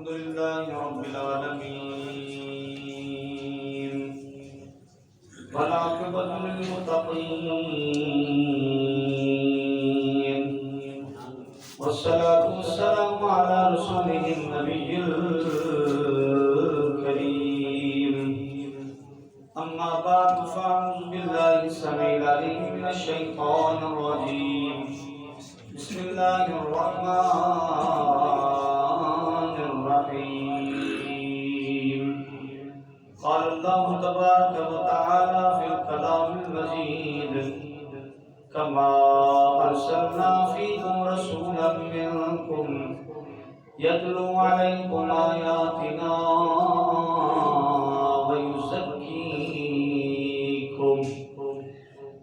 الحمد لله رب العالمين والعاقبة للمتقين والصلاة والسلام على رسوله النبي الكريم أما بعد فأعوذ بالله السميع العليم من الشيطان الرجيم بسم الله الرحمن الرحيم قال الله تبارك وتعالى في الكلام المجيد كما أرسلنا فيكم رسولا منكم يتلو عليكم آياتنا ويزكيكم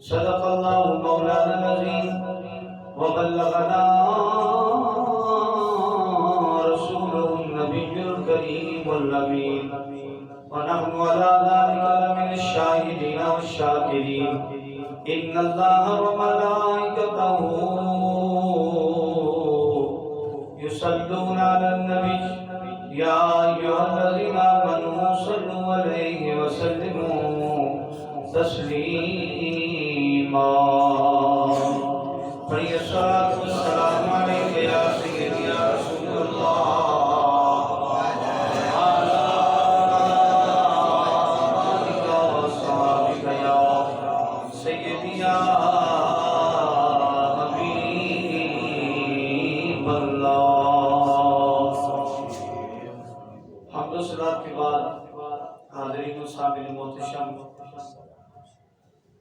صدق الله مولانا العظيم وبلغنا رسوله النبي الكريم الأمين ونحن على ذلك لمن الشاهدين والشاكرين إن الله وملائكته يصلون على النبي يا أيها الذين آمنوا صلوا عليه وسلموا تسليما فهي الصلاة والسلام عليك يا سيدي يا رسول الله وعلى آلك وصحبك يا سيدي يا حبيب الله. حمد و صلات کے بعد حاضرین و سامعین محتشم،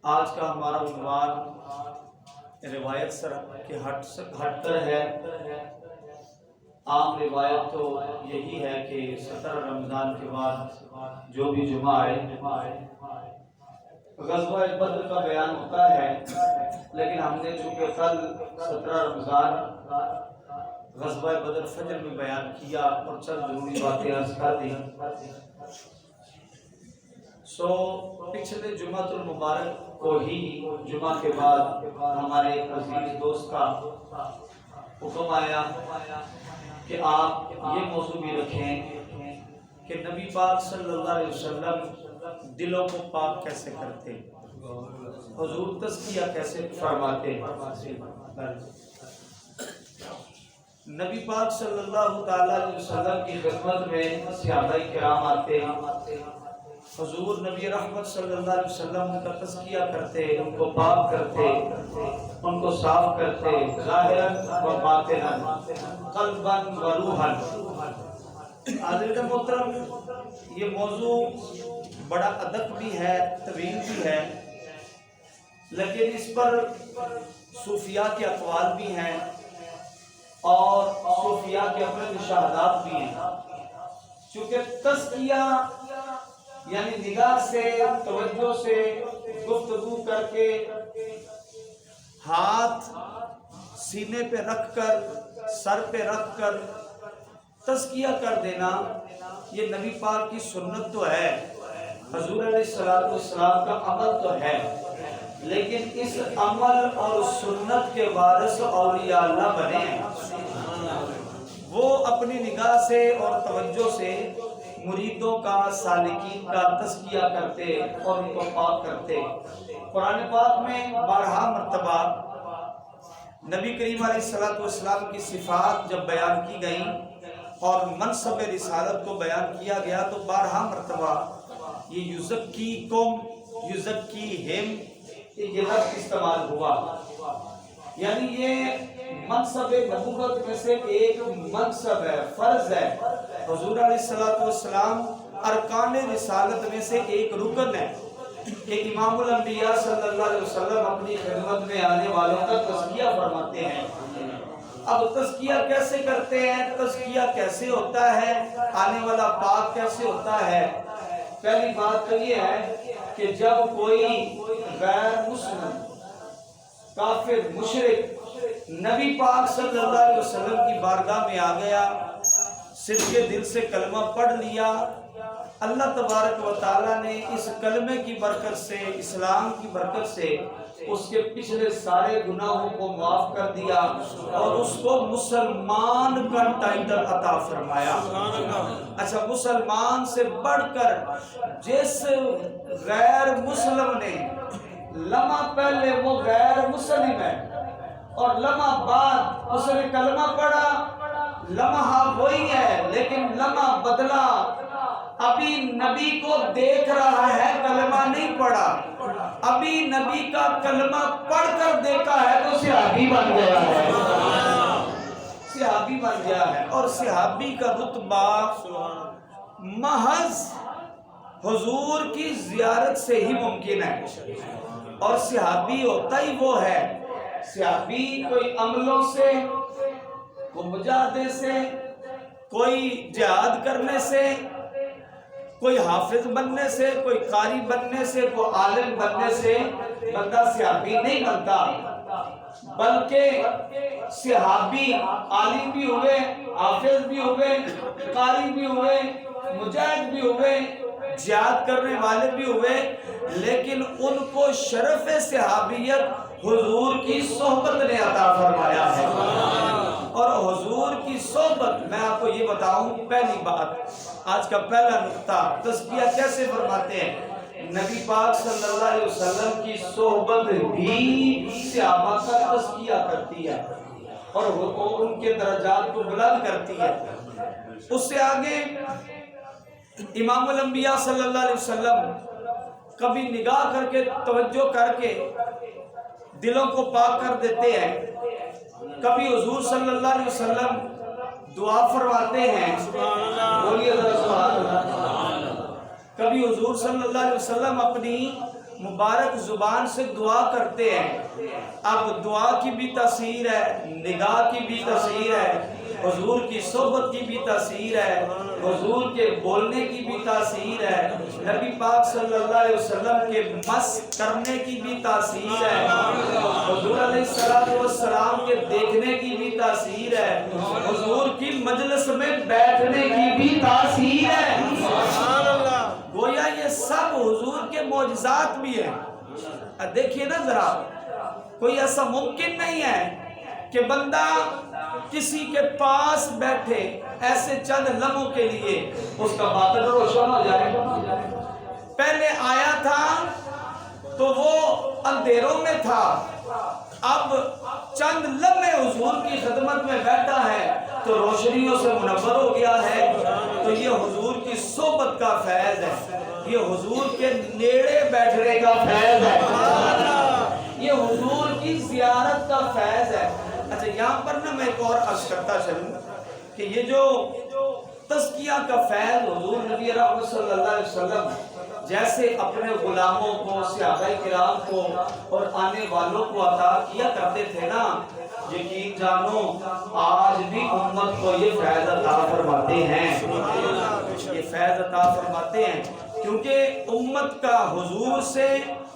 آج کا ہمارا عنوان روایت سے ہٹ کر ہے. عام روایت تو یہی ہے کہ 17 رمضان کے بعد جو بھی جمعہ آئے غزوہ بدر کا بیان ہوتا ہے، لیکن ہم نے چونکہ کل 17 رمضان غزوہ بدر فجر میں بیان کیا اور چند ضروری باتیں عرض کر دی. پچھلے جمعہ المبارک کو ہی جمعہ کے بعد ہمارے عزیز دوست کا حکم آیا کہ آپ یہ موضوع بھی رکھیں کہ نبی پاک صلی اللہ علیہ وسلم دلوں کو پاک کیسے کرتے، حضور تزکیہ کیسے فرماتے. نبی پاک صلی اللہ تعالی علیہ وسلم کی خدمت میں صحابہ کرام آتے، حضور نبی رحمت صلی اللہ علیہ وسلم ان کا تزکیہ کرتے، ان کو پاک کرتے، ان کو صاف کرتے، ظاہراً و باطناً، قلباً و روحاً. حضرت محترم، یہ موضوع بڑا ادب بھی ہے، طویل بھی ہے، لیکن اس پر صوفیاء کے اقوال بھی ہیں اور صوفیاء کے اپنے مشاہدات بھی ہیں. چونکہ تزکیہ یعنی نگاہ سے، توجہ سے، گفتگو کر کے، ہاتھ سینے پہ رکھ کر، سر پہ رکھ کر تزکیہ کر دینا، یہ نبی پاک کی سنت تو ہے، حضور علیہ السلام کا عمل تو ہے، لیکن اس عمل اور سنت کے وارث اولیاء اللہ بنے ہیں. وہ اپنی نگاہ سے اور توجہ سے مریدوں کا، سالکین کا تزکیہ کرتے اور ان کو پاک کرتے. قرآن پاک میں بارہا مرتبہ نبی کریم علیہ السلام کی صفات جب بیان کی گئیں اور منصب رسالت کو بیان کیا گیا تو بارہا مرتبہ یہ یزکیکم، یزکیہم، یہ لفظ استعمال ہوا. یعنی یہ منصب نبوت میں سے ایک منصب ہے، فرض ہے. حضور علیہ السلام ارکان رسالت میں سے ایک رکن ہے کہ امام الانبیاء صلی اللہ علیہ وسلم اپنی خدمت میں آنے والوں کا تزکیہ فرماتے ہیں. اب تزکیہ کیسے کرتے ہیں، تزکیہ کیسے ہوتا ہے، آنے والا پاک کیسے ہوتا ہے؟ پہلی بات تو یہ ہے کہ جب کوئی غیر مسلم، کافر، مشرک نبی پاک صلی اللہ علیہ وسلم کی بارگاہ میں آ گیا، صدقے دل سے کلمہ پڑھ لیا، اللہ تبارک و تعالیٰ نے اس کلمے کی برکت سے، اسلام کی برکت سے اس کے پچھلے سارے گناہوں کو معاف کر دیا اور اس کو مسلمان کا ٹائٹل عطا فرمایا۔ اچھا، مسلمان سے بڑھ کر جس غیر مسلم نے لمحہ پہلے وہ غیر مسلم ہے اور لمحہ بعد اس نے کلمہ پڑھا، لمحہ وہی ہے لیکن لمحہ بدلا، ابھی نبی کو دیکھ رہا ہے، کلمہ نہیں پڑھا، ابھی نبی کا کلمہ پڑھ کر دیکھا ہے تو صحابی بن گیا ہے، صحابی بن گیا ہے۔ اور صحابی کا رتبہ محض حضور کی زیارت سے ہی ممکن ہے، اور صحابی ہوتا ہی وہ ہے، صحابی کوئی عملوں سے، کوئی مجاہدے سے، کوئی جہاد کرنے سے، کوئی حافظ بننے سے، کوئی قاری بننے سے، کوئی عالم بننے سے بندہ صحابی نہیں بنتا، بلکہ صحابی عالم بھی ہوئے، حافظ بھی ہوئے، قاری بھی ہوئے، مجاہد بھی ہوئے، جہاد کرنے والے بھی ہوئے، لیکن ان کو شرف صحابیت حضور کی صحبت نے عطا فرمایا ہے۔ اور حضور کی صحبت، میں آپ کو یہ بتاؤں، پہلی بات، آج کا پہلا نقطہ، تزکیہ کیسے فرماتے ہیں؟ نبی پاک صلی اللہ علیہ وسلم کی صحبت بھی صحابہ کا تزکیہ کرتی ہے اور ان کے درجات کو بلند کرتی ہے۔ اس سے آگے امام الانبیاء صلی اللہ علیہ وسلم کبھی نگاہ کر کے، توجہ کر کے دلوں کو پاک کر دیتے ہیں، کبھی حضور صلی اللہ علیہ وسلم دعا فرماتے ہیں، بولیے ذرا سبحان اللہ، کبھی حضور صلی اللہ علیہ وسلم اپنی مبارک زبان سے دعا کرتے ہیں۔ اب دعا کی بھی تاثیر ہے، نگاہ کی بھی تاثیر ہے، حضور کی صحبت کی بھی تاثیر ہے، حضور کے بولنے کی بھی تاثیر ہے، نبی پاک صلی اللہ علیہ وسلم کے مس کرنے کی بھی تاثیر ہے، حضور علیہ السلام کے دیکھنے کی بھی تاثیر ہے، حضور کی مجلس میں بیٹھنے کی بھی تاثیر ہے۔ گویا یہ سب حضور کے معجزات بھی ہیں۔ دیکھیے نا ذرا، کوئی ایسا ممکن نہیں ہے کہ بندہ کسی کے پاس بیٹھے ایسے چند لمحوں کے لیے اس کا باطن روشن ہو جائے۔ پہلے آیا تھا تو وہ اندھیروں میں تھا، اب چند لمحے حضور کی خدمت میں بیٹھا ہے تو روشنیوں سے منور ہو گیا ہے۔ تو یہ حضور کی صحبت کا فیض ہے، یہ حضور کے نیڑے بیٹھنے کا فیض ہے، یہ حضور کی زیارت کا فیض ہے۔ اچھا، یہاں پر نا میں ایک اور عرض کرتا چلوں کہ یہ جو تزکیہ کا فیض حضور نبی رحمت صلی اللہ علیہ وسلم جیسے اپنے غلاموں کو، صحابہ کرام کو اور آنے والوں کو عطا کیا کرتے تھے نا، یقین جانو آج بھی امت کو یہ فیض عطا فرماتے ہیں، یہ فیض عطا فرماتے ہیں، کیونکہ امت کا حضور سے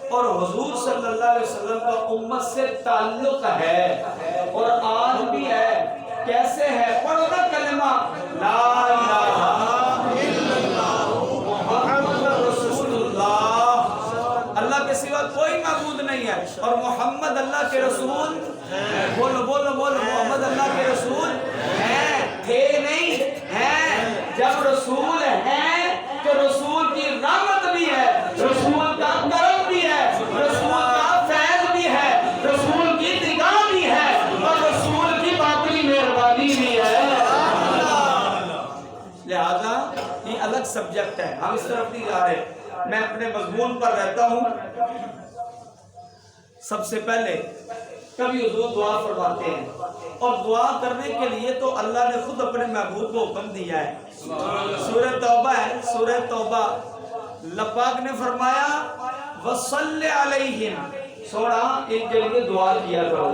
اور حضور صلی اللہ علیہ وسلم کا امت سے تعلق ہے، اور آج بھی ہے۔ کیسے ہے؟ پڑھو نا کلمہ لا الہ الا اللہ محمد رسول اللہ، اللہ کے سوا کوئی معبود نہیں ہے اور محمد اللہ کے رسول، بولو بولو بولو، محمد اللہ کے رسول ہیں، تھے نہیں ہیں۔ جب رسول ہیں تو رسول کی رحمت بھی ہے، رسول کا کرم بھی ہے، رسول کا فیض بھی ہے، رسول کی نگاہ بھی ہے اور رسول کی باطنی مہربانی بھی ہے۔ لہذا یہ الگ سبجیکٹ ہے، ہم اس طرف نہیں جا رہے، میں اپنے مضمون پر رہتا ہوں۔ سب سے پہلے کبھی حضور دعا فرماتے ہیں، اور دعا کرنے کے لیے تو اللہ نے خود اپنے محبوب کو حکم دیا ہے۔ سورہ توبہ ہے، سورہ توبہ، اللہ پاک نے فرمایا وَصَلِّ عَلَيْهِمْ، سوڑا ان کے لیے دعا کیا کرو،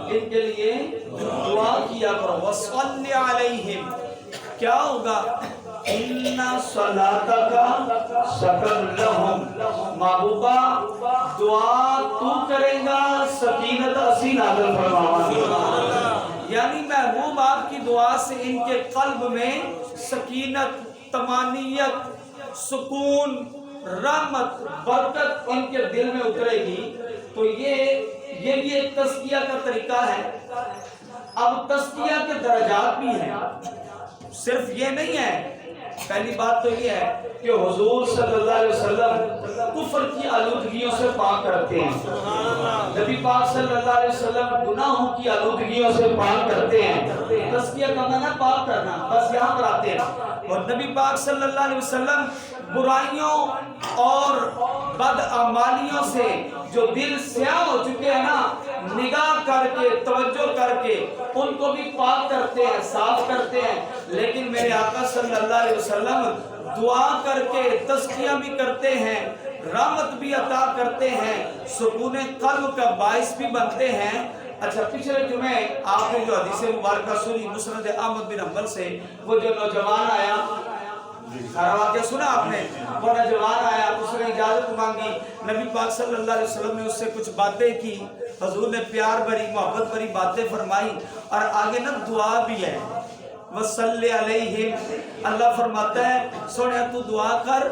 ان کے لیے دعا کیا کرو، وَصَلِّ عَلَيْهِمْ، کیا ہوگا؟ اِنَّ صَلَاتَكَ سَكَنٌ لَهُمْ، محبوبہ دعا تو کرے گا، سکینت اسی نازل فرماؤں گا۔ یعنی محبوب آپ کی دعا سے ان کے قلب میں سکینت، طمانینت، سکون، رحمت، برکت ان کے دل میں اترے گی۔ تو یہ بھی ایک تزکیہ کا طریقہ ہے۔ اب تزکیہ کے درجات بھی ہیں، صرف یہ نہیں ہے۔ پہلی بات تو یہ ہے کہ حضور صلی اللہ علیہ وسلم کفر کی آلودگیوں سے پاک کرتے ہیں۔ نبی پاک صلی اللہ علیہ وسلم گناہوں کی آلودگیوں سے پاک کرتے ہیں۔ تزکیہ کا معنی پاک کرنا، بس یہاں پر آتے ہیں۔ اور نبی پاک صلی اللہ علیہ وسلم برائیوں اور بدعمالیوں سے جو دل سیاہ ہو چکے ہیں نا، نگاہ کر کے، توجہ کر کے ان کو بھی پاک کرتے ہیں، صاف کرتے ہیں۔ لیکن میرے آقا صلی اللہ علیہ وسلم دعا کر کے تزکیہ بھی کرتے ہیں، رحمت بھی عطا کرتے ہیں، سکون قلب کا باعث بھی بنتے ہیں۔ اچھا، پچھلے جمعے آپ نے جو حدیث مبارکہ سنی مسند احمد بن حنبل سے، وہ جو نوجوان آیا، سارا واقعہ سنا آپ نے، وہ نوجوان آیا، اس نے اجازت مانگی، نبی پاک صلی اللہ علیہ وسلم نے اس سے کچھ باتیں کی، حضور نے پیار بھری، محبت بھری باتیں فرمائی، اور آگے نا دعا بھی ہے، وصلی علیہم، اللہ فرماتا ہے سونے تو دعا کر،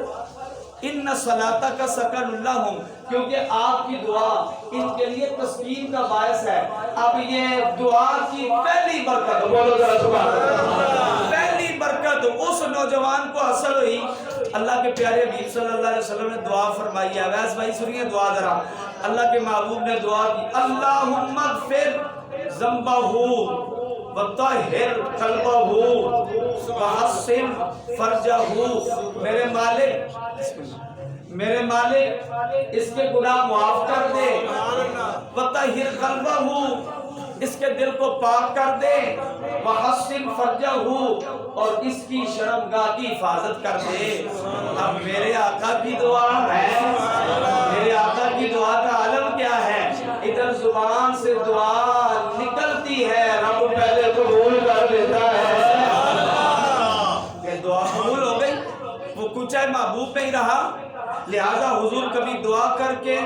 ان صلاتک سکن لہم، کیونکہ آپ کی دعا ان کے لیے تسکین کا باعث ہے۔ اب یہ دعا کی پہلی برکت، بولو ذرا سبحان اللہ، پہلی برکت اس نوجوان کو حاصل ہوئی۔ اللہ کے پیارے حبیب صلی اللہ علیہ وسلم نے دعا فرمائی ہے۔ ویس بھائی سنیے دعا ذرا، اللہ کے محبوب نے دعا کی، اللہم اغفر ذنبہ وطہر قلبہ وحسن فرجہ، میرے مالک اس کے گناہ معاف کر دے، وطہر قلبہ اس کے دل کو پاک کر دے، وحسن فرجہ اور اس کی شرمگاہ کی حفاظت کر دے۔ اب میرے آقا کی دعا ہے، میرے آقا کی دعا کا عالم کیا ہے؟ ادھر زبان سے دعا نکلتی ہے، رب پہلے قبول کر لیتا ہے۔ یہ دعا قبول ہو گئی، وہ کچھ ہے محبوب میں ہی رہا، لہذا حضور کبھی دعا کر کے،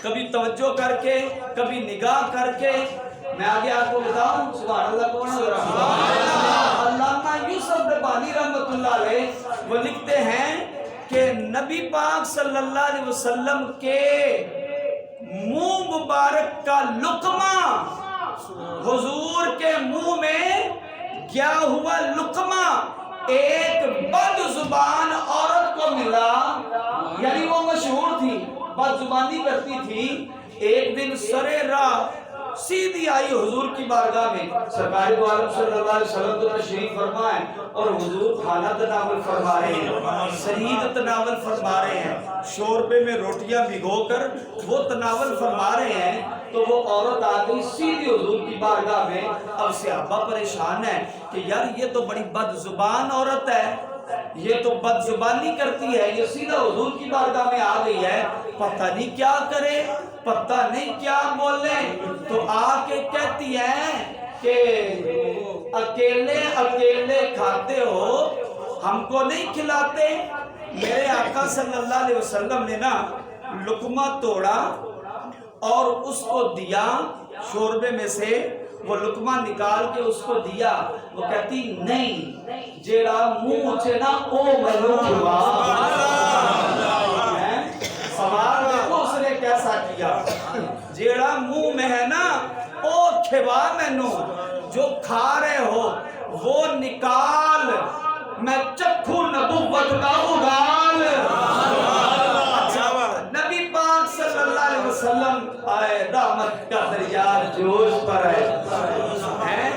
کبھی توجہ کر کے، کبھی نگاہ کر کے، میں آگے آپ کو بتاؤں، سبحان اللہ کون ہے؟ علامہ یوسف ربانی رحمۃ اللہ علیہ وہ لکھتے ہیں کہ نبی پاک صلی اللہ علیہ وسلم کے منہ مبارک کا لقمہ، حضور کے منہ میں گیا ہوا لقمہ ایک بد زبان عورت کو ملا، یعنی وہ مشہور تھی، بد زبانی کرتی تھی۔ ایک دن سرے راہ سیدھی آئی حضور کی بارگاہ میں، سرکار دو عالم صلی اللہ علیہ وسلم تو تشریف فرمائے اور حضور کھانا تناول فرما رہے ہیں، سرید تناول فرما رہے ہیں، شوربے میں روٹیاں بھگو کر وہ تناول فرما رہے ہیں، تو وہ عورت آ گئی سیدھی حضور کی بارگاہ میں۔ اب صحابہ پریشان ہیں کہ یار یہ تو بڑی بد زبان عورت ہے، یہ تو بد زبانی کرتی ہے، یہ سیدھا حضور کی بارگاہ میں آ گئی ہے، پتہ نہیں کیا کرے، پتہ نہیں کیا بولے۔ تو آ کے کہتی ہے کہ اکیلے اکیلے کھاتے ہو، ہم کو نہیں کھلاتے۔ میرے آقا صلی اللہ علیہ وسلم نے نا لقمہ توڑا اور اس کو دیا، شوربے میں سے وہ لقمہ نکال کے اس کو دیا۔ وہ کہتی نہیں، جیڑا منہ چھے نا او منو کھوا۔ سوال دیکھو اس نے کیسا کیا، جیڑا منہ میں ہے نا او کھوا مینو، جو کھا رہے ہو وہ نکال، میں چکھو نبوت کا اگال۔ نبی پاک صلی اللہ علیہ وسلم آئے، رحمت کا دریا جوش پر ہے۔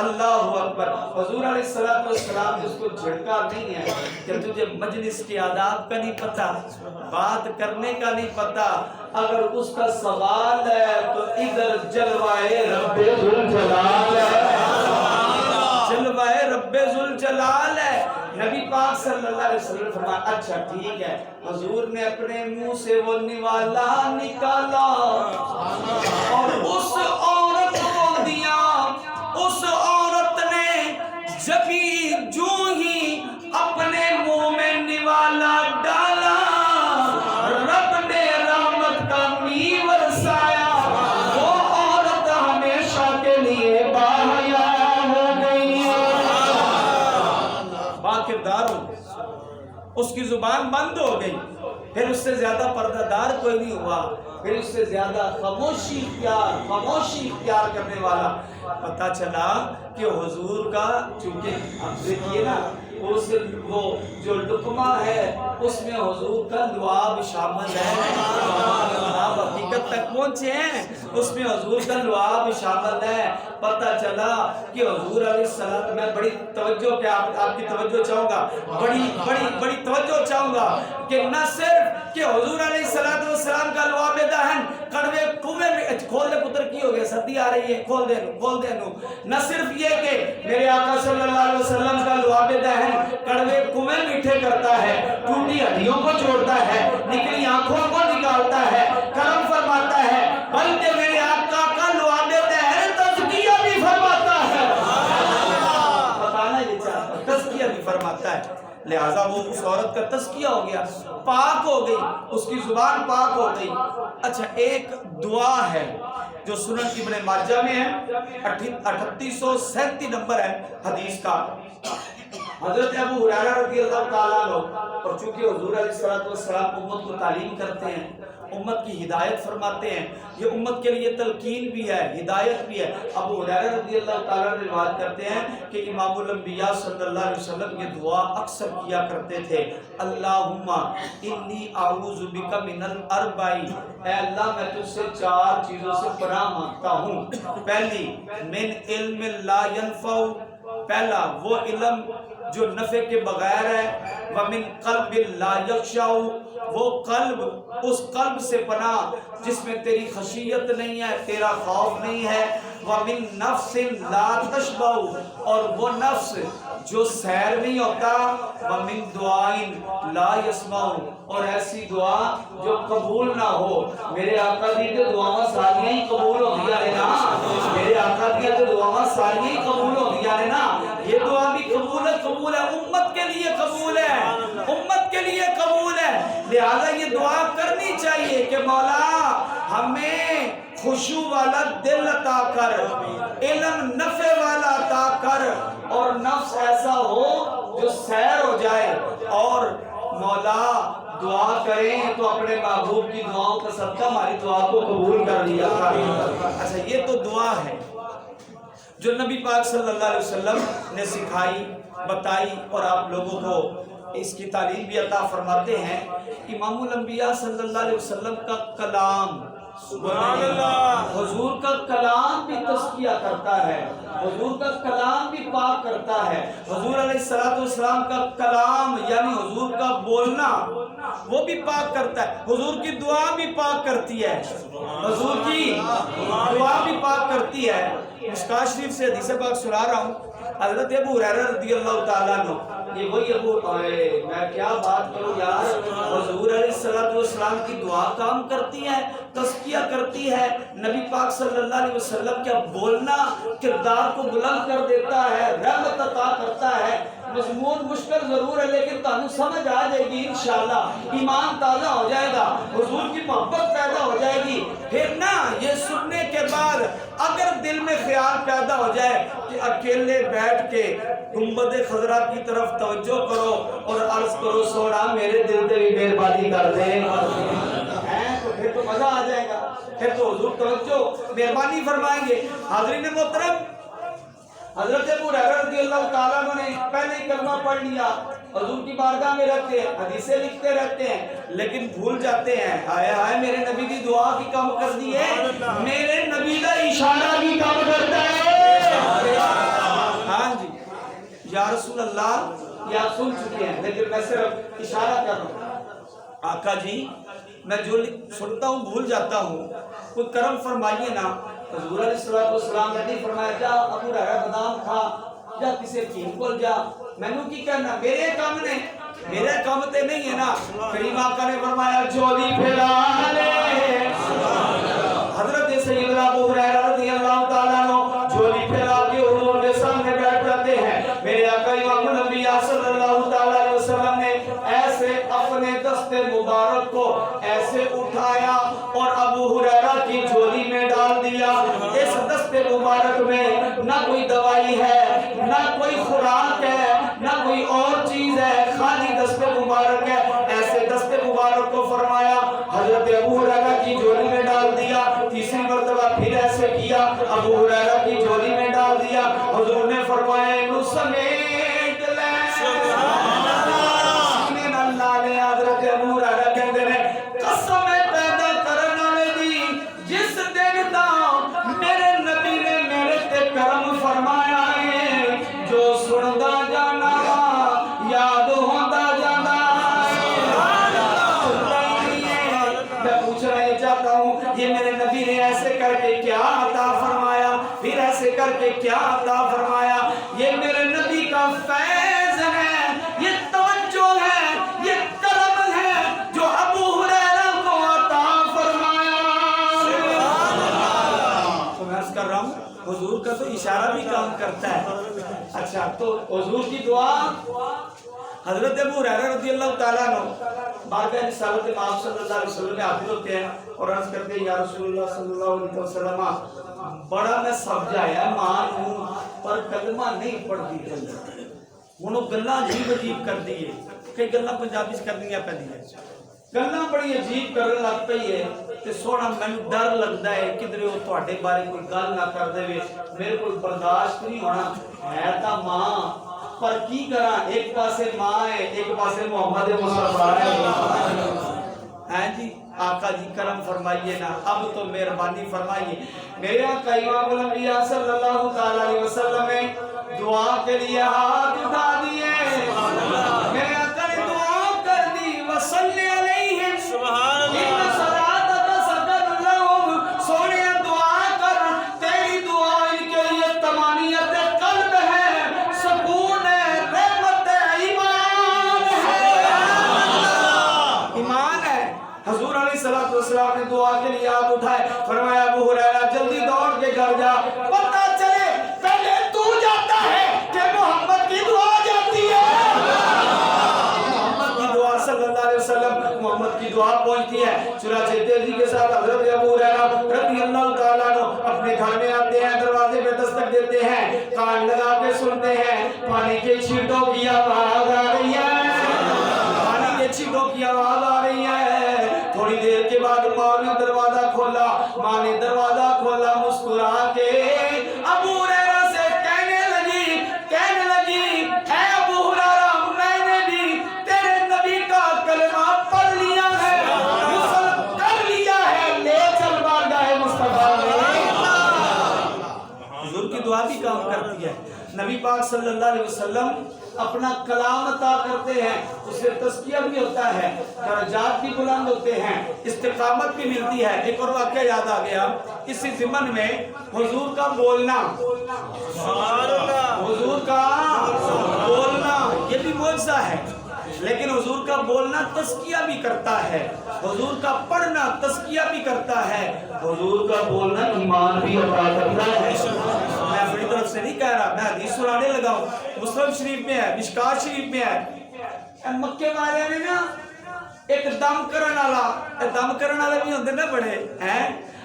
اللہ اکبر۔ حضور علیہ السلام جس کو جھڑکا نہیں ہے کہ تجھے مجلس کے آداب کا نہیں پتا، بات کرنے کا نہیں پتا، اگر اس کا سوال ہے تو ادھر جلوائے رب ذوالجلال ہے، جلوائے رب ذوالجلال ہے۔ نبی پاک صلی اللہ علیہ وسلم فرمایا اچھا ٹھیک ہے۔ حضور نے اپنے منہ سے وہ نوالا نکالا اور اس عورت کو دیا۔ اس عورت نے جبھی جو ہی اپنے منہ میں نوالا ڈالا، رب نے رحمت کا می برسایا، وہ عورت ہمیشہ کے لیے اس کی زبان بند ہو گئی، پھر اس سے زیادہ پردہ دار کوئی نہیں ہوا، پھر اس سے زیادہ خاموشی اختیار کرنے والا۔ پتہ چلا کہ حضور کا، چونکہ اب دیکھیے نا وہ جو لقمہ ہے اس میں حضور کا لعاب شامل ہے، آپ حقیقت تک پہنچے ہیں، اس میں حضور کا لعاب شامل ہے۔ پتہ چلا کہ حضور علیہ السلام، میں بڑی توجہ، کہ آپ کی توجہ چاہوں گا، بڑی توجہ چاہوں گا کہ نہ صرف کہ حضور علیہ السلام کا لعاب دہن کڑوے کنویں میں، کھول دے پتر کی ہو گیا، سردی آ رہی ہے، کھول دے نو، نہ صرف یہ کہ میرے آقا صلی اللہ علیہ وسلم کا لعاب دہن کڑوے کنویں میٹھے کرتا ہے، ٹوٹی ہڈیوں کو جوڑتا ہے، نکلی آنکھوں کو نکالتا ہے، کرم فرماتا ہے، بلکہ میرے آقا کا لعاب دہن تزکیہ بھی فرماتا ہے، بتانا یہ چاہتا ہے، تزکیہ بھی فرماتا ہے۔ لہٰذا وہ اس عورت کا تزکیہ ہو گیا، پاک ہو گئی، اس کی زبان پاک ہو گئی۔ اچھا، ایک دعا ہے جو سنن ابن ماجہ میں ہے، 3837 نمبر ہے حدیث کا۔ حضرت ابو ہریرہ رضی اللہ تعالیٰ عنہ، اور چونکہ حضور علیہ السلام امت کو تعلیم کرتے ہیں، امت کی ہدایت فرماتے ہیں، یہ امت کے لیے تلقین بھی ہے، ہدایت بھی ہے۔ ابو ہریرہ رضی اللہ تعالیٰ عنہ روایت کرتے ہیں کہ امام الانبیاء صلی اللہ علیہ وسلم یہ دعا اکثر کیا کرتے تھے، اللہم انی اعوذ بک من الاربع، اے اللہ میں تجھ سے 4 چیزوں سے پناہ مانگتا ہوں۔ پہلی، من علم لا ينفع، پہلا وہ علم جو نفع کے بغیر ہے، وَمِن قَلْبٍ لَا يَخْشَعُ، وہ قلب، اس قلب سے پناہ جس میں تیری خشیت نہیں ہے، تیرا خوف نہیں ہے، وَمِن نَفْسٍ لَا تَشْبَعُ، اور وہ نفس جو سیر نہیں ہوتا، وَمِن دُعَائٍ لَا يَسْمَعُ، اور ایسی دعا جو قبول نہ ہو۔ میرے آقا دی جو دعاواں ساریاں ہی قبول ہو گیا ہے نا، میرے آقا دی جو دعاواں ساریاں ہی قبول ہو گیا ہے نا، یہ دعا بھی قبول ہے، امت کے لیے قبول ہے، امت کے لیے قبول ہے۔ لہذا یہ دعا کرنی چاہیے کہ مولا ہمیں خشوع والا دل عطا کر، علم نفع والا عطا کر، اور نفس ایسا ہو جو سیر ہو جائے، اور مولا دعا کریں تو اپنے محبوب کی دعاؤں کا صدقہ ہماری دعا کو قبول کر لیا کر۔ اچھا، یہ تو دعا ہے جو نبی پاک صلی اللہ علیہ وسلم نے سکھائی، بتائی، اور آپ لوگوں کو اس کی تعلیم بھی عطا فرماتے ہیں۔ امام الانبیاء صلی اللہ علیہ وسلم کا کلام، سبحان اللہ، حضور کا کلام بھی تزکیہ کرتا ہے، حضور کا کلام بھی پاک کرتا ہے۔ حضور علیہ السلام کا کلام یعنی حضور کا بولنا وہ بھی پاک کرتا ہے، حضور کی دعا بھی پاک کرتی ہے، حضور کی دعا بھی پاک کرتی ہے۔ مشکوہ شریف سے حدیث پاک سنا رہا ہوں، حضرت ابو ہریرہ رضی اللہ تعالیٰ عنہ، یہ وہی میں کیا بات کروں یار، حضور علیہ السلام کی دعا کام کرتی ہے، تزکیہ کرتی ہے، نبی پاک صلی اللہ علیہ وسلم کا بولنا کردار کو بلند کر دیتا ہے، رحمت عطا کرتا ہے۔ مضمون مشکل ضرور ہے لیکن تانوں سمجھ آ جائے گی انشاءاللہ، ایمان تازہ ہو جائے گا، حضور کی محبت پیدا ہو جائے گی۔ پھر نا یہ سننے کے بعد اگر دل میں خیال پیدا ہو جائے کہ اکیلے بیٹھ کے گنبد خضرا کی طرف توجہ کرو اور عرض کرو سونا میرے دل پہ بھی مہربانی کر دے، تو پھر تو مزہ آ جائے گا، پھر تو حضور توجہ مہربانی فرمائیں گے۔ حاضرین محترم، حضرت ابو ہریرہ رضی اللہ تعالیٰ عنہ نے پہلے ہی کلمہ پڑھ لیا، حضور کی بارگاہ میں رہتے ہیں، حدیثیں لکھتے رہتے ہیں، لیکن بھول جاتے ہیں، ہائے ہائے میرے نبی کی دعا کی کام کر دی ہے، میرے نبی کا اشارہ بھی کام کرتا ہے۔ ہاں جی، یا رسول اللہ، یہ آپ سن چکے ہیں لیکن میں صرف اشارہ کر رہا ہوں۔ آقا جی میں جو سنتا ہوں بھول جاتا ہوں، کوئی کرم فرمائیے نا۔ حضور علیہ السلام نے نہیں فرمایا جا ابو ہریرہ بادام کھا، جا کسی حکیم کول جا، مینوں کی کرنا، میرے کام نے، میرے کام تے نہیں ہے نا۔ کریم آقا نے فرمایا جھولی پھیلا لے، حضرت سیدنا ابو ہریرہ رضی اللہ تعالیٰ عنہ جھولی پھیلا کے حضور کے سامنے بیٹھ جاتے ہیں۔ میرے آقا امام الانبیاء صلی اللہ تعالیٰ علیہ وسلم نے ایسے اپنے دست مبارک کو ایسے اٹھایا اور ابو ہریرہ کی جھولی میں ڈال دیا۔ اس دست مبارک میں نہ کوئی دوائی ہے، نہ کوئی خوراک ہے، نہ کوئی اور چیز ہے، خالی دست مبارک کیا, ابو ہریرہ کی جھولی میں ڈال دیا. حضور نے فرمایا انہوں سمیٹ لے. سینے نال لالے حضرت ابو ہریرہ کہندے نے قسم پیدا کرن والے دی جس دن دا میرے نبی نے میرے تے کرم فرمایا ہے, جو سندا جانا یاد ہوندا جانا. میں پوچھنا یہ چاہتا ہوں, یہ میرے نبی نے ایسے کر کے کیا عطا فرمایا, پھر ایسے کر کے کیا عطا فرمایا. یہ میرے نبی کا فیض ہے, یہ توجہ ہے, یہ کرم ہے جو ابو ہریرہ کو عطا فرمایا. تو میں عرض کر رہا ہوں حضور کا تو اشارہ بھی کام کرتا ہے. اچھا, تو حضور کی دعا حضرت ابو ہریرہ رضی اللہ تعالیٰ عنہ بارگاہ رسالت مآب صلی اللہ علیہ وسلم میں حاضر ہوتے ہیں اور عرض کرتے ہیں یا رسول اللہ صلی اللہ علیہ وسلم بڑا میں سمجھایا مان ہوں پر کلمہ نہیں پڑھتی جلد. انہوں گلہ عجیب عجیب کر دیئے, کئی گلہ پنجابی سے کرنی ہے پہلی ہے, گلہ بڑی عجیب کرنے لگ پئی ہے. تے سونا میں ڈر لگتا ہے کدھر وہ تواڈے بارے کوئی گل نہ کر دے, میرے کو برداشت نہیں ہونا. ہے تا ماں پر کی کرا, ایک پاسے ماں ہے ایک پاسے محمد مصطفیٰ ہے جی. آقا جی کرم فرمائیے نا, اب تو مہربانی فرمائیے. میرے آقا امام الانبیاء صلی اللہ تعالی علیہ وسلم نے دعا کے لیے ہاتھ اٹھا دیے. میرے آقا نے دعا کر دی وصلی علیہم سبحان اللہ صلاتک سکن لہم. سونے دعا کر, تیری دعا ان کے لیے طمانینت قلب ہے, سکون ہے, رحمت ہے, ایمان ہے. ایمان ہے. حضور علیہ السلام نے دعا کے لیے ہاتھ اٹھائے, فرمایا ابو ہریرہ جلدی دوڑ کے گھر جا, پتہ چلے پہلے تو جاتا ہے کہ محمد کی دعا جاتی ہے. محمد کی دعا صلی اللہ علیہ وسلم, محمد کی دعا پہنچتی ہے. چنانچہ تیزی کے ساتھ حضرت ابو ہریرہ رضی اللہ تعالیٰ عنہ اپنے گھر میں آتے ہیں, دروازے پہ دستک دیتے ہیں, کان لگا کے سنتے ہیں, پانی کے چھینٹوں کی آواز آ رہی ہے, پانی کے چھینٹوں کی آواز آ رہی ہے. تھوڑی دیر کے بعد ماں نے دروازہ کھولا, ماں نے دروازہ کھولا, مسکرا کے ابو ہریرہ سے کہنے لگی اے ابو ہریرہ میں نے بھی تیرے نبی کا کلمہ پڑھ لیا ہے, مسلم کر لیا ہے, لے چل بارگاہ مصطفیٰ میں. حضور کی دعا بھی کام کرتی ہے. نبی پاک صلی اللہ علیہ وسلم اپنا کلام عطا کرتے ہیں, اس سے تزکیہ بھی ہوتا ہے, درجات بھی بلند ہوتے ہیں, استقامت بھی ملتی ہے. ایک اور واقعہ یاد آ گیا اسی ضمن میں, حضور کا بولنا, حضور کا بولنا یہ بھی معجزہ ہے, لیکن حضور کا بولنا تزکیہ بھی کرتا ہے, حضور کا پڑھنا تزکیہ بھی کرتا ہے, حضور کا بولنا ایمان بھی عطا کرتا ہے. میں اپنی طرف سے نہیں کہہ رہا, میں حدیث سنانے لگا ہوں, مسلم شریف میں ہے, مشکات شریف میں ہے. مکے والے نے نا ایک دم کرن والا بھی ہوندے نا بڑے ہیں,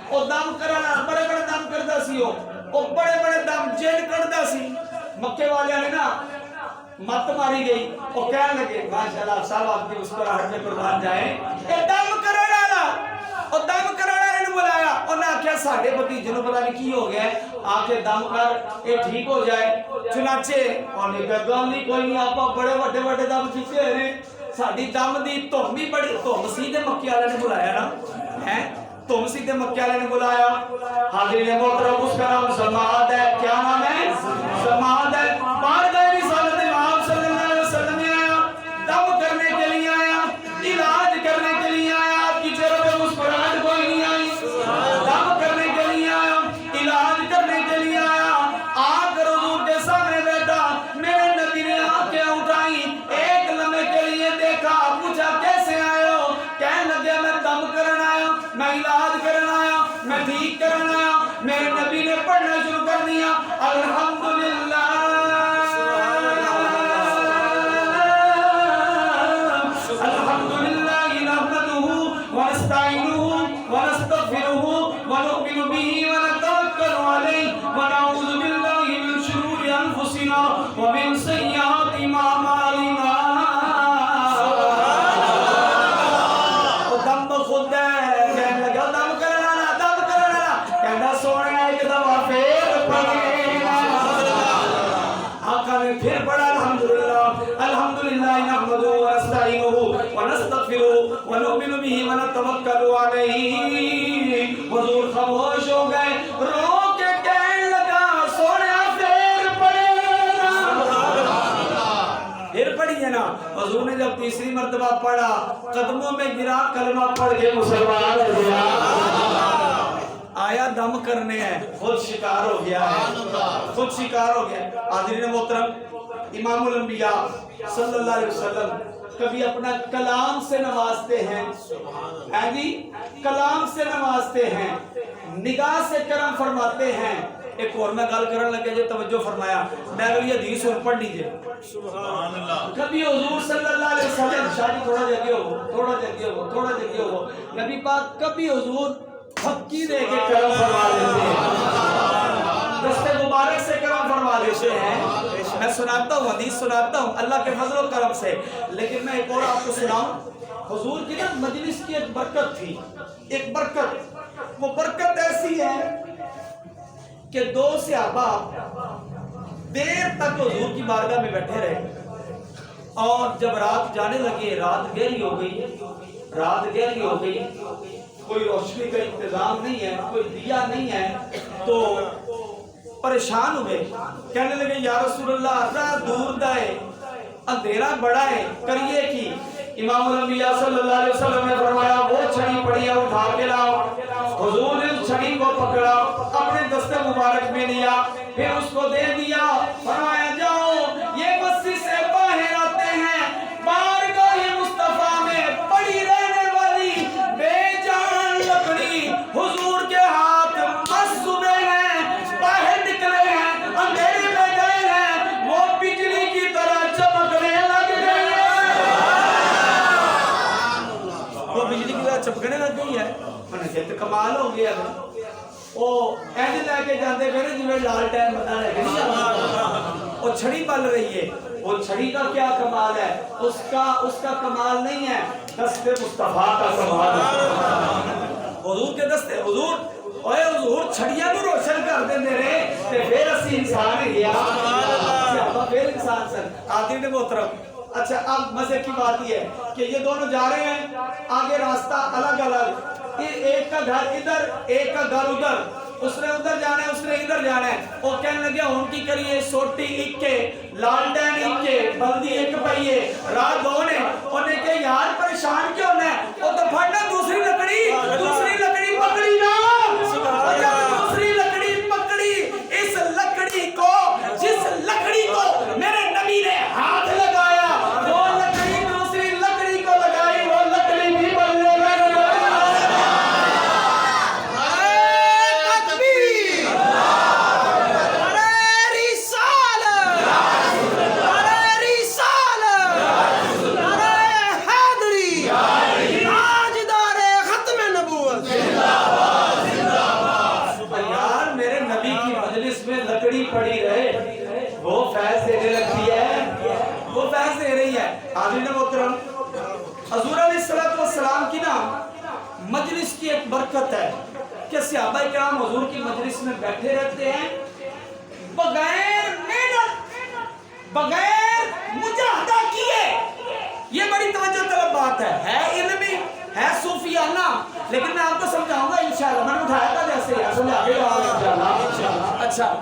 او دم کرن والا بڑے دم کردا سی, او بڑے دم جن کڈدا سی. مکے والے نے نا مت ماری گئی, وہ کہنے لگے ماشاءاللہ صاحب آپ کی مسکراہٹ میں قربان جائیں, اے دم کرن والا, او دم کرن والے نے بلایا, انہاں آکھیا ساڈے بھتیجے نوں پتہ نہیں کی ہو گیا, آ کے دم کر اے ٹھیک ہو جائے. چنانچہ انہیں کہا گل نہیں کوئی نہیں, آپا بڑے وڈے دم کیتے ہیں, ساڈی دم دی تھم بھی بڑی, تھم سی تے مکے والے نے بلایا نا, ہیں تھم سی تے مکے والے نے بلایا. حاضرین محترم اس کا نام سماعت ہے. کیا نام ہے؟ سماعت ہے. بارگاہ رسالت مآب صلی اللہ علیہ وسلم میں آیا, دم کرنے کے لیے آیا, علاج کرنے کے لیے آیا, آپ کی چہرے پہ مسکراہٹ کوئی نہیں آئی, دم کرنے کے لیے آیا, علاج کرنے کے لیے آیا. آ کر حضور کے سامنے بیٹھا, میرے نبی نے آنکھیں اٹھائی, ایک لمحے کے لیے دیکھا, پوچھا کیسے آئے ہو؟ کہنے لگے میں دم کرن آیا, میں علاج کرن آیا, میں ٹھیک کرن آیا. میرے نبی نے پڑھنا شروع کر دیا, الحمدللہ ومن سیئات اعمالنا. دم خود ہے, کہنے لگا دم کرنا, کہنا سونے ایک نے پھر پڑھا الحمدللہ نحمدہ و نستعینہ و نستغفرہ و نؤمن بہ و نتوکل علیہ. حضور خاموش ہو گئے, رو کے کہنے لگا سونیا پھر پڑھیے نا. حضور نے جب تیسری مرتبہ پڑھا قدموں میں گرا, کلمہ پڑھ کے مسلمان ہو گیا. آیا دم کرنے ہیں, خود شکار ہو گیا ہے, خود شکار ہو گیا. حاضرین محترم, امام الانبیاء صلی اللہ علیہ وسلم کبھی اپنا کلام سے نوازتے ہیں, جی کلام سے نوازتے ہیں, نگاہ سے کرم فرماتے ہیں. ایک اور میں گل کرنے لگے, جو توجہ فرمایا, میں اگلی حدیث اور پڑھ لیجئے. سبحان اللہ. کبھی حضور صلی اللہ علیہ وسلم, شادی تھوڑا جگہ ہو, تھوڑا جگہ ہو, تھوڑا جگہ ہو, نبی پاک کبھی حضور پھکی دے کے کرم فرما لیتے ہیں, دستے مبارک سے کرم فرما لیتے ہیں. میں سناتا ہوں, حدیث سناتا ہوں اللہ کے فضل و کرم سے. لیکن میں ایک اور آپ کو سناؤں. حضور کی نا مجلس کی ایک برکت تھی, ایک برکت. وہ برکت ایسی ہے کہ دو صحابہ دیر تک حضور کی بارگاہ میں بیٹھے رہے, اور جب رات جانے لگے, رات گہری ہو گئی, رات گہری ہو گئی, کوئی روشنی کا انتظام نہیں ہے, کوئی دیا نہیں ہے, تو پریشان ہوئے. کہنے لگے یا رسول اللہ رات دور دائے, اندھیرا بڑا ہے, کریے کی. امام الانبیاء صلی اللہ علیہ وسلم نے فرمایا وہ چھڑی پڑی ہے اٹھا کے لاؤ. حضور نے چھڑی کو پکڑا, اپنے دستے مبارک میں لیا, پھر اس کو دے دیا, فرمایا جاؤ یہ مسجد سے باہر آتے ہیں, بارگاہ مصطفیٰ میں پڑی رہنے والی بے جان لکڑی حضور کے ہاتھ مصوبے ہیں, باہر نکلے ہیں, اندھیرے میں گئے ہیں, وہ بجلی کی طرح چمکنے لگ گئے ہیں. وہ بجلی کی طرح چمکنے لگ گئی ہے. کمال ہو گیا. وہ ایسے لے کے جاتے پہ جی لال ٹائم بتا رہے ہیں, وہ چھڑی پل رہی ہے. وہ چھڑی کا کیا کمال ہے, اس کا کمال نہیں ہے, دستے مصطفیٰ کا کمال ہے. حضور کے دستے, حضور اوے حضور چھڑیاں کو روشن کر دے میرے, تے پھر اسی انسان گیا, پھر انسان سن. آدمی محترم, اچھا اب مزے کی بات یہ ہے کہ یہ دونوں جا رہے ہیں, آگے راستہ الگ الگ, ایک کا گھر ادھر, ایک کا گھر ادھر, اس نے ادھر جانا ہے, اس نے ادھر جانا ہے. وہ کہنے لگے ان کی کریے سوٹی ایک کے, لالٹین ایک کے, بلدی ایک پہیے, رات دو نے. انہیں کہ یار پریشان کیوں ہونا ہے, وہ تو پھڑنا دوسری لکڑی, دوسری لکڑی پکڑی نا, دوسری لکڑی پکڑی. اس لکڑی کو, جس لکڑی کو میرے نبی نے ہاتھ لگایا, وہ لکڑی دوسری لکڑی کو لگائی, وہ لکڑی بھی بلنے لگ گئی. پڑی رہے, وہ فیض دینے لگتی ہے, وہ فیض دے رہی ہے. حاضرین محترم, حضور علیہ السلام کی نا مجلس کی ایک برکت ہے کہ صحابہ کرام حضور کی مجلس میں بیٹھے رہتے ہیں بغیر محنت, بغیر مجاہدہ کیے. یہ بڑی توجہ طلب بات ہے علمی, ہے صوفیانہ, لیکن میں آپ کو سمجھاؤں گا انشاءاللہ. میں نے اٹھایا تھا جیسے یار سمجھا گے انشاءاللہ. اچھا,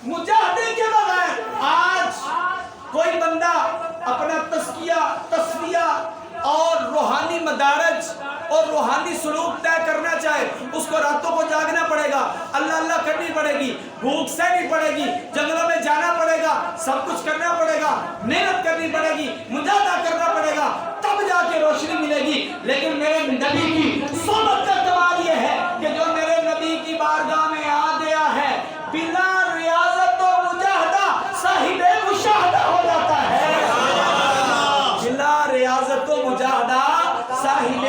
مجاہدے کے بغیر آج کوئی بندہ اپنا تزکیہ, تصفیہ اور روحانی مدارج اور روحانی سلوک طے کرنا چاہے, اس کو راتوں کو جاگنا پڑے گا, اللہ اللہ کرنی پڑے گی, بھوک سہنی پڑے گی, جنگلوں میں جانا پڑے گا, سب کچھ کرنا پڑے گا, محنت کرنی پڑے گی, مجاہدہ کرنا پڑے گا, تب جا کے روشنی ملے گی. لیکن میرے نبی کی صحبت کا کمال یہ ہے کہ جو میرے نبی کی بارگاہ میں آ گیا ہے بلا ریاضت و مجاہدہ صاحب مشاہدہ ہو جاتا ہے. بلا ریاضت و مجاہدہ صاحب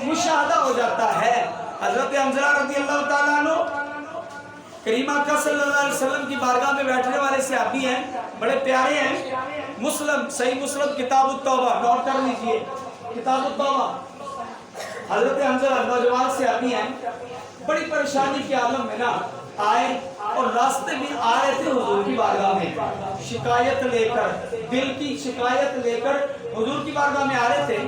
مشاہدہ ہو جاتا ہے. حضرت حمزہ رضی اللہ تعالیٰ عنہ کریم آقا صلی اللہ علیہ وسلم کی بارگاہ میں بیٹھنے والے صحابی ہیں, بڑے پیارے ہیں. مسلم, صحیح مسلم کتاب التوبہ, نوٹ کر لیجئے کتاب التوبہ. حضرت حمزہ نوجوان صحابی ہیں, بڑی پریشانی کے عالم میں نا آئے اور راستے میں آ رہے تھے حضور کی بارگاہ میں شکایت لے کر، دل کی شکایت لے کر حضور کی بارگاہ میں آ رہے تھے،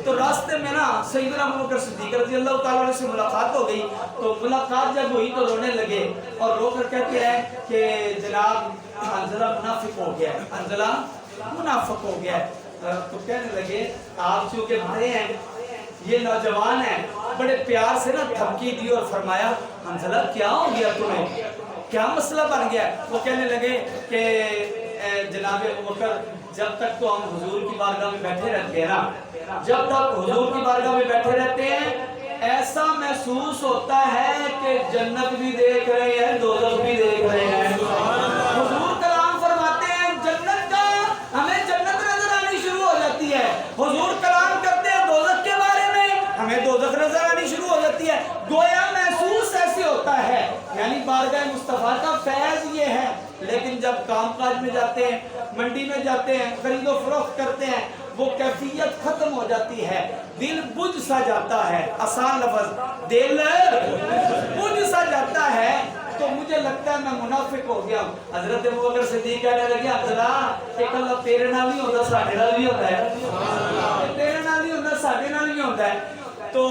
تو راستے میں نا سیدنا ابو بکر صدیق رضی اللہ تعالیٰ عنہ سے ملاقات ہو گئی۔ تو ملاقات جب ہوئی تو رونے لگے اور رو کر کہتے ہیں کہ جناب حنظلہ منافق ہو گیا ہے، حنظلہ منافق ہو گیا ہے۔ تو کہنے لگے آپ چونکہ بڑے ہیں، یہ نوجوان ہیں، بڑے پیار سے نا دھمکی دی اور فرمایا حنظلہ کیا ہو گیا تمہیں، کیا مسئلہ بن گیا؟ وہ کہنے لگے کہ جناب ابو بکر جب تک تو ہم حضور کی بارگاہ میں بیٹھے رہتے ہیں نا، جب تک حضور کی بارگاہ میں بیٹھے رہتے ہیں ایسا محسوس ہوتا ہے کہ جنت بھی دیکھ رہے ہیں دوزخ بھی دیکھ رہے ہیں۔ حضور کلام فرماتے ہیں جنت کا، ہمیں جنت نظر آنی شروع ہو جاتی ہے، حضور کلام کرتے ہیں دوزخ کے بارے میں، ہمیں دوزخ نظر آنی شروع ہو جاتی ہے۔ گویا محسوس ایسے ہوتا ہے، یعنی بارگاہ مصطفیٰ کا فیض یہ ہے۔ لیکن جب کام کاج میں جاتے ہیں، منڈی میں جاتے ہیں، خرید و فروخت کرتے ہیں، وہ کیفیت ختم ہو جاتی ہے، دل بجھ سا جاتا ہے، آسان لفظ دل بجھ سا جاتا ہے، تو مجھے لگتا ہے میں منافق ہو گیا ہوں۔ حضرت ابو بکر صدیق کہنے لگے حنظلہ ایک اللہ تیرے نال نہیں ہوتا ساڈے نال بھی ہوتا ہے، تیرے نال نہیں ہوتا ساڈے نال بھی ہوتا ہے۔ تو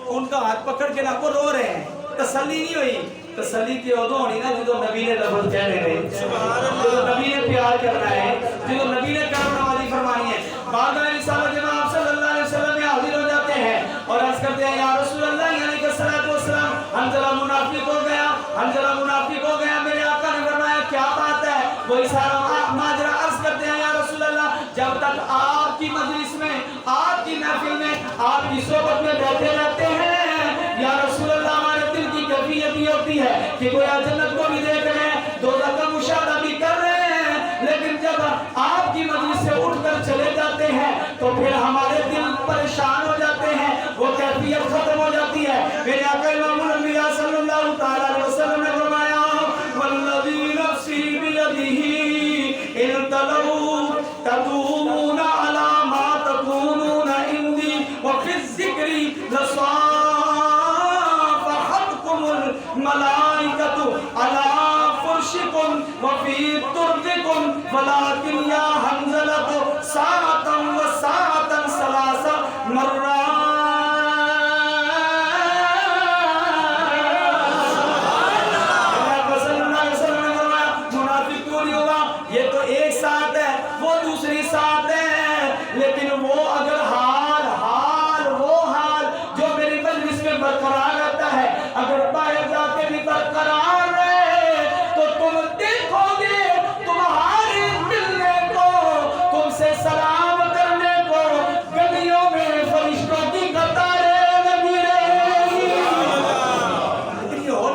ان کا ہاتھ پکڑ کے نا وہ رو رہے ہیں، تسلی نہیں ہوئی۔ تسلی کی ادو ہونی نا جدو نبی نے لفظ کہنے رہے، جدو نبی نے پیار کرنا ہے، جدو نبی نے کرم نوازی فرمانی ہے۔ بارگاہ رسالت جب آپ صلی اللہ علیہ وسلم میں حاضر ہو جاتے ہیں اور عرض کرتے ہیں یا رسول اللہ علیہ السلام حنظلہ منافق ہو گیا، حنظلہ منافق ہو گیا۔ میرے آقا نے فرمایا کیا بات ہے؟ وہی سارا ماجرا عرض کرتے ہیں یا رسول اللہ جب تک آپ کی مجلس میں، آپ کی محفل میں، آپ کی صحبت میں بیٹھے رہتے ہیں یا رسول اللہ ہمارے دل کی کیفیت یہ ہوتی ہے کہ گویا جنت کو بھی دیکھ رہے ہیں، دوزخ کا مشاہدہ بھی کر رہے ہیں، لیکن جب آپ کی مجلس سے اٹھ کر چلے جاتے ہیں تو پھر ہمارے دل پریشان ہو جاتے ہیں، وہ کیفیت ختم ہو جاتی ہے۔ میرے آقا امام الانبیاء صلی اللہ تعالیٰ علیہ وسلم نے فرمایا والذی نفسی بیدہ ان تلو تدومون علی ما تکونون عندی وفی الذکر لصافحتکم الملائکۃ علی فرشکم وفی تربکم ولکن یا حنظلۃ ساعۃ و ساعۃ ثلاث مرات۔ یہ تو ایک ساتھ ہے، وہ دوسری ساتھ ہے، لیکن وہ اگر وہ حال جو میری مجلس میں برقرار رہتا ہے اگر باہر جا کے بھی برقرار رہے تو تم دیکھو گے تمہارے ملنے کو، تم سے سلام کرنے کو گلیوں میں فرشتوں کی قطاریں لگی رہیں گی۔ لیکن یہ ہو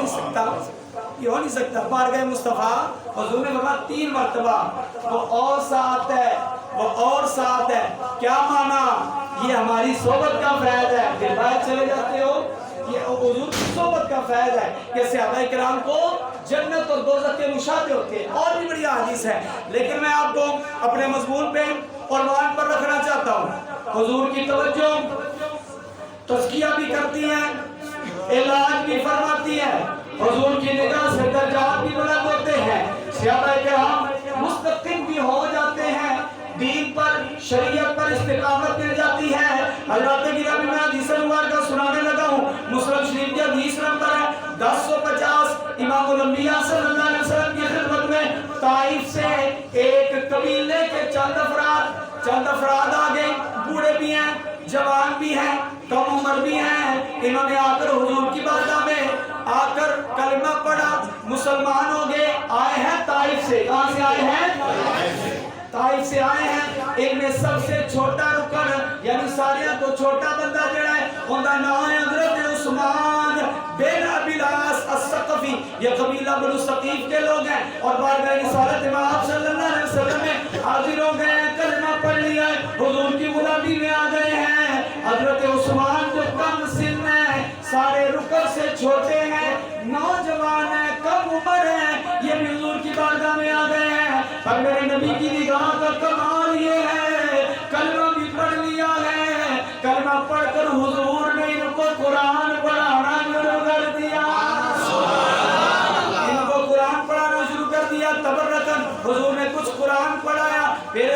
نہیں سکتا بارگاہ مصطفیٰ حضور نے فرمایا 3 مرتبہ وہ اور ساتھ ہے، وہ اور ساتھ ہے۔ کیا معنی؟ یہ ہماری صحبت کا فیض ہے۔ پھر باہر چلے جاتے ہو، یہ حضور کی صحبت کا فیض ہے کہ صحابہ کرام کو جنت اور دوزخ کے مشاہدے ہوتے ہیں۔ اور بھی بڑی حدیث ہے، لیکن میں آپ کو اپنے مضمون پہ عنوان پر رکھنا چاہتا ہوں۔ حضور کی توجہ تزکیہ بھی کرتی ہے، علاج بھی فرماتی ہے، حضور کی نگاہ سے درجات بھی بلند ہوتے ہیں، صحابہ کرام مستقیم بھی ہو جاتے ہیں، دین پر شریعت پر استقامت مل جاتی ہے۔ حضرات گرامی میں حدیث مبارکہ سنانے لگا ہوں، مسلم شریف کی حدیث نمبر ہے 1050۔ امام الانبیاء صلی اللہ علیہ وسلم کی خدمت میں طائف سے ایک قبیلے کے چند افراد آ گئے، بوڑھے بھی ہیں، جوان بھی ہیں، کم عمر بھی ہیں۔ انہوں نے آ کر حضور کی بارگاہ میں آ کر کلمہ پڑھا، مسلمان ہو گئے، آئے ہیں طائف سے۔ کہاں سے آئے ہیں؟ طائف سے آئے ہیں۔ ان میں سب سے چھوٹا رکن یعنی ساریاں تو چھوٹا بندہ جڑا ہے ان کا نام ہے حضرت عثمان بن ابی العاص الثقفی۔ یہ قبیلہ بنو ثقیف کے لوگ ہیں اور بارگاہ رسالت امام صلی اللہ علیہ وسلم میں حاضر ہو گئے ہیں، کلمہ پڑھ لیا ہے، حضور کی غلامی میں آ گئے ہیں۔ حضرت عثمان جو کم سن ہے، سارے رکن سے چھوٹے ہیں، نوجوان ہیں، کم عمر ہیں، یہ بھی حضور کی بارگاہ میں آ گئے ہیں۔ پر میرے نبی کی نگاہ کا کمال یہ ہے کلمہ بھی پڑھ لیا ہے، کلمہ پڑھ کر حضور نے ان کو قرآن پڑھانا شروع کر دیا۔ پھر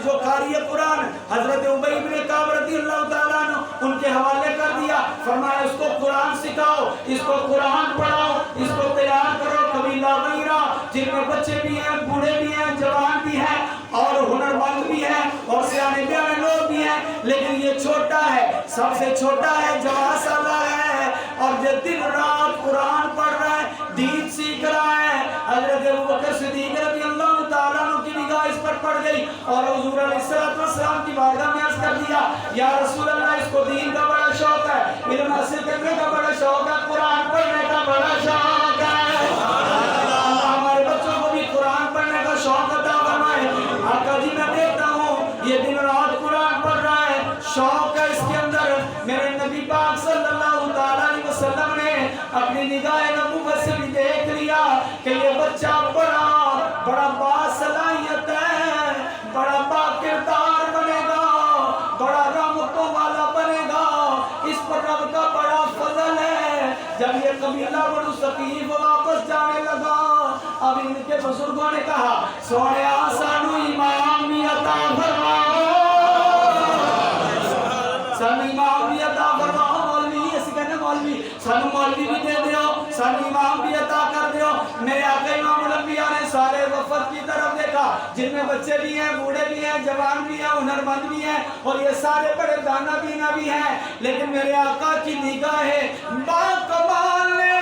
جو قاری قرآن حضرت ابی بن کعب رضی اللہ تعالیٰ عنہ ان کے حوالے کر دیا، فرمایا اس کو قرآن سکھاؤ، اس کو قرآن پڑھاؤ، اس کو تیار کرو۔ قبیلہ غیرہ جن میں بچے بھی ہیں، بوڑھے بھی ہیں، جوان بھی ہیں اور ہنرمند بھی ہیں اور سیانے بیانے لوگ بھی ہیں، لیکن یہ چھوٹا ہے، سب سے چھوٹا ہے، 12 سالہ ہے اور یہ دن رات قرآن پڑھ رہا ہے، دین سیکھ رہا ہے۔ حضرت ابوبکر صدیق رضی اللہ تعالیٰ عنہ کی نگاہ اس پر پڑ گئی اور حضور علیہ السلام کی بارگاہ میں عرض کر دیا، یا رسول اللہ اس کو دین کا بڑا شوق ہے، علم حاصل کرنے کا بڑا شوق ہے، قرآن پڑھنے کا بڑا شوق ہے، ہمارے بچوں کو بھی قرآن پڑھنے کا شوق عطا فرمائے۔ آقا جی میں دیکھتا ہوں یہ دن رات قرآن پڑھ رہا ہے، شوق ہے اس کے اندر۔ میرے نبی پاک صلی اللہ تعالیٰ علیہ وسلم نے اپنی نگاہ نبوت سے بھی دیکھ لیا کہ یہ بچہ بڑا باصلاحیت ہے، بڑا با کردار بنے گا، بڑا رحمتوں والا بنے گا، اس پر رب کا بڑا فضل ہے۔ جب یہ قبیلہ بنو ثقیف واپس جانے لگا، اب ان کے بزرگوں نے کہا سونے سانو امام بھی عطا فرماؤ، سانو امام بھی عطا فرماؤ، مولوی ایسے کہنے مولوی سانو مولوی بھی دے دیو، سانو امام بھی عطا کر دیو۔ میرے آقا امام الانبیاء نے سارے وفد کی طرف دیکھا جن میں بچے بھی ہیں، بوڑھے بھی ہیں، جوان بھی ہیں، ہنرمند بھی ہیں اور یہ سارے بڑے دانا بینا بھی ہیں، لیکن میرے آقا کی نگاہ با کمال نے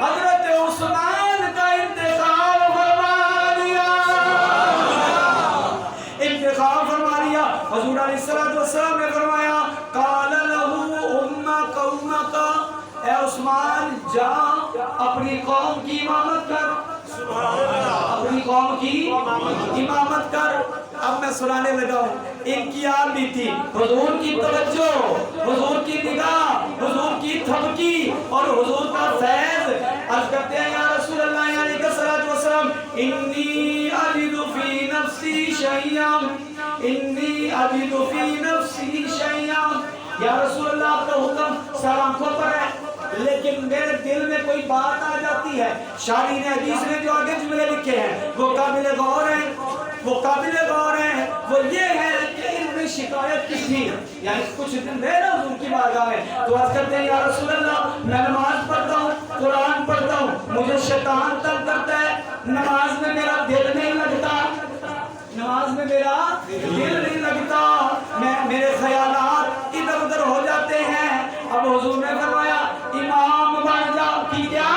حضرت عثمان کا انتخاب فرما دیا، انتخاب فرما لیا۔ حضور علیہ السلام نے فرمایا قال له قومک، اے عثمان جا اپنی قوم کی امامت کر، اپنی قوم کی امامت کر۔ اب میں سنانے لگا ہوں، ان کی عام بھی تھی حضور کی توجہ، حضور کی نگاہ، حضور کی تھپکی اور حضور کا فیض۔ عرض کرتے ہیں یا رسول اللہ علیہ السلام انی اجد فی نفسی شیئا، انی اجد فی نفسی شیئا، یا رسول اللہ آپ کا حکم سر آنکھوں پر ہے لیکن میرے دل میں کوئی بات آ جاتی ہے۔ شارحین حدیث نے جو آگے جملے لکھے ہیں وہ قابل غور ہیں، وہ قابل غور ہیں، وہ یہ ہے کہ ان میں شکایت کی تھی، یعنی کچھ دن رہے نا حضور کی بارگاہ میں تو عرض کرتے ہیں یا رسول اللہ میں نماز پڑھتا ہوں، قرآن پڑھتا ہوں، مجھے شیطان تنگ کرتا ہے، نماز میں میرا دل نہیں لگتا، نماز میں میرا دل نہیں لگتا، میرے خیالات ادھر ادھر ہو جاتے ہیں۔ اب حضور نے فرمایا امام بن جا، کی کیا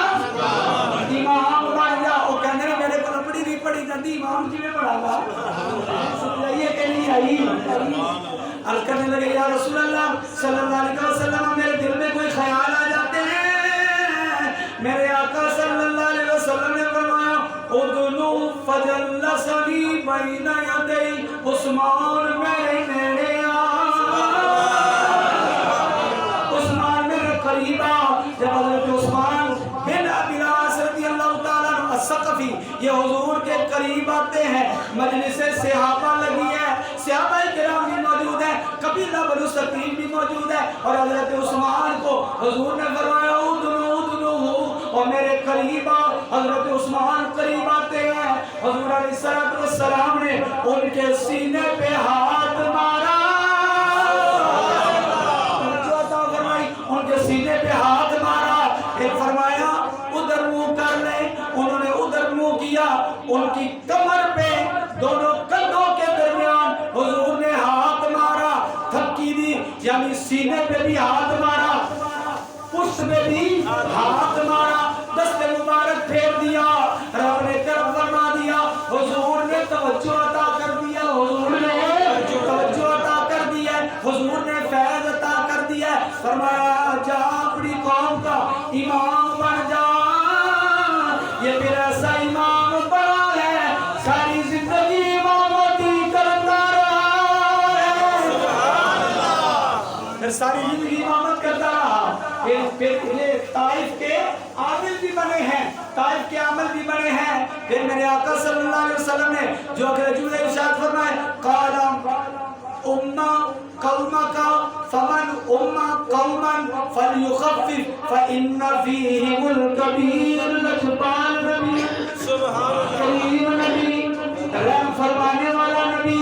امام بن جا۔ وہ کہنے ہیں میرے کو پڑھی نہیں پڑھی جاتی، امام جی میں پڑھا گا، سمجھائیے کہ نہیں آئی؟ عرض کرنے لگے یا رسول اللہ صلی اللہ علیہ وسلم میرے دل میں کوئی خیال آ جاتے ہیں۔ میرے آقا صلی اللہ علیہ وسلم نے فرمایا ادنو فجلسنی بین یدی عثمان میرے نیڑے آ، عثمان میرے قریب آ۔ جب حضرت عثمان بن ابی العاص رضی اللہ تعالیٰ عنہ الثقفی یہ حضور کے قریب آتے ہیں، مجلس صحابہ لگی ہے، صحابہ کرام بھی موجود ہیں، قبیلہ بنو ثقیف بھی موجود ہے اور حضرت عثمان کو حضور نے فرمایا ادنو اور میرے قریب آ۔ حضرت عثمان قریب آتے ہیں، حضور علیہ السلام نے ان کے سینے پہ ہاتھ مارا، ان کے سینے پہ ہاتھ مارا، ایک فرمایا ادھر منہ کر لیں، انہوں نے ادھر منہ کیا، ان کی کمر پہ دونوں کندھوں کے درمیان حضور نے ہاتھ مارا، تھپکی دی، یعنی سینے پہ بھی ہاتھ مارا، پشت میں بھی ہاتھ مارا، دست مبارک پھیر دیا، رب نے کرم فرما دیا، حضور نے توجہ عطا کر دیا، حضور نے توجہ عطا کر دیا، حضور نے فیض عطا کر دیا، فرمایا جا اپنی قوم کا امام بن جا۔ یہ پھر ایسا امام بنا ہے ساری زندگی امامتی کرتا رہا ہے، پھر ساری زندگی امامت کرتا رہا، پھر طائف کے عامل بھی بنے ہیں، طائف کے عامل بھی بنے ہیں۔ پھر میرے آقا صلی اللہ علیہ وسلم نے جو کہ جملے ارشاد فرمائے قال امہ قومک فمن امہ قوما فلیخفف فإن فیہم الکبیر لجبال نبی، کریم نبی، رحم فرمانے والا نبی،